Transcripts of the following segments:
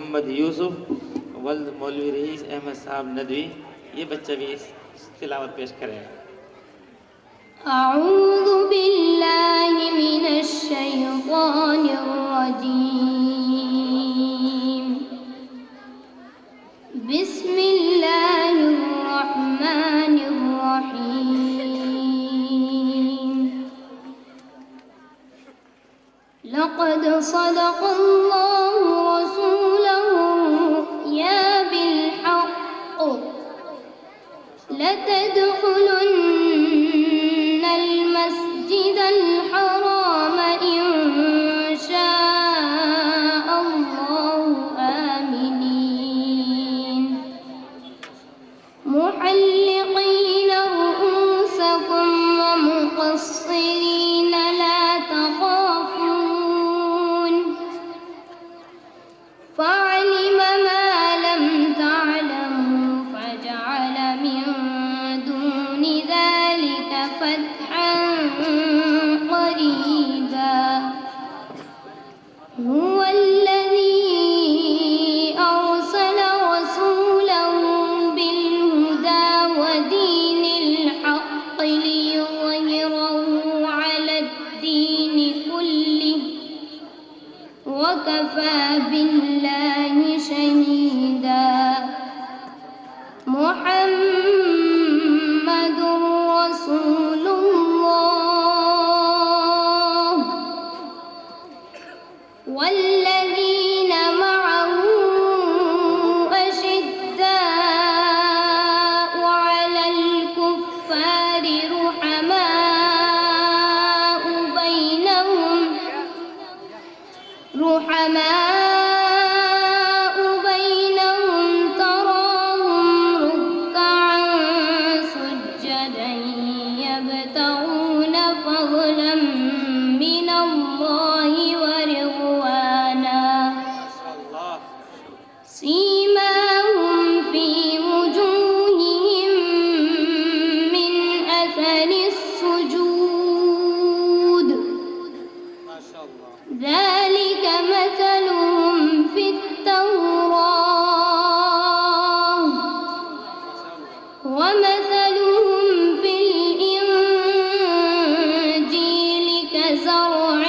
मोहम्मद यूसुफ वल्द मौलवी रईस अहमद साहब नदवी, ये बच्चा भी तिलावत पेश करेगा। अऊज़ु बिल्लाहि मिनश शैतानिर रजीम। बिस्मिल्लाहिर रहमानिर रहीम। लक़द सदक़ल्लाहु रसूलहु या बिल-हक़्क़ लतदख़ुलुन्नल मस्जिदल हराम इंशाअल्लाहु आमिनीन मुहल्लिक़ीन रुऊसकुम व मुक़स्सिरीन ला तख़ाफ़ून फ़अलिम मा लम तअलमू फ़जअल मिन दूनि ज़ालिक फ़तहन क़रीबा। हुवल्लज़ी अरसल रसूलहु बिल-हुदा व दीनिल हक़्क़ि लियुज़हिरहु अलad-दीनि कुल्लिहि व कफ़ा बिल्लाहि शहीदा। मुहम्मदुर रसूलुल्लाह वल्लज़ीन मअहु अशिद्दाउ अलल कुफ़्फ़ारि रुहमाउ बैनहुम तराहुम रुक्कअन सुज्जदन यब्तगून फ़ज़लन मिनल्लाहि व रिज़वाना। सीमाहुम फ़ी वुजूहिहिम मिन अथरिस सुजूद ذلك مثلهم في التوراة ومثلهم في الإنجيل كزرع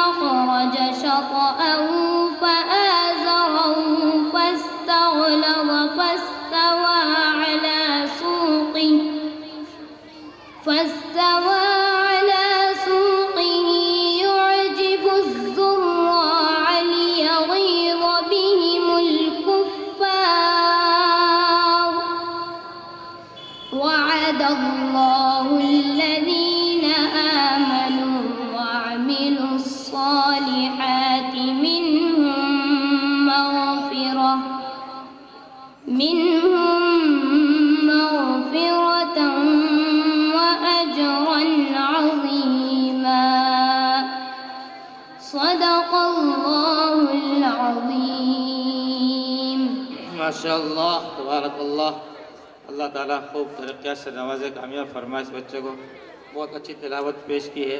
أخرج شطأه فآزره فاستغلظ فاستوى على سوقه يعجب الزراع ليغيظ بهم الكفار وعد الله الذين آمنوا وعملوا الصالحات منهم مغفرة وأجرا عظيما صدق الله العظيم। माशाअल्लाह तबारकल्लाह। अल्लाह ताला खूब तरक्यात से नवाज़े, कामयाब फरमाए। इस बच्चे को बहुत अच्छी तिलावत पेश की है।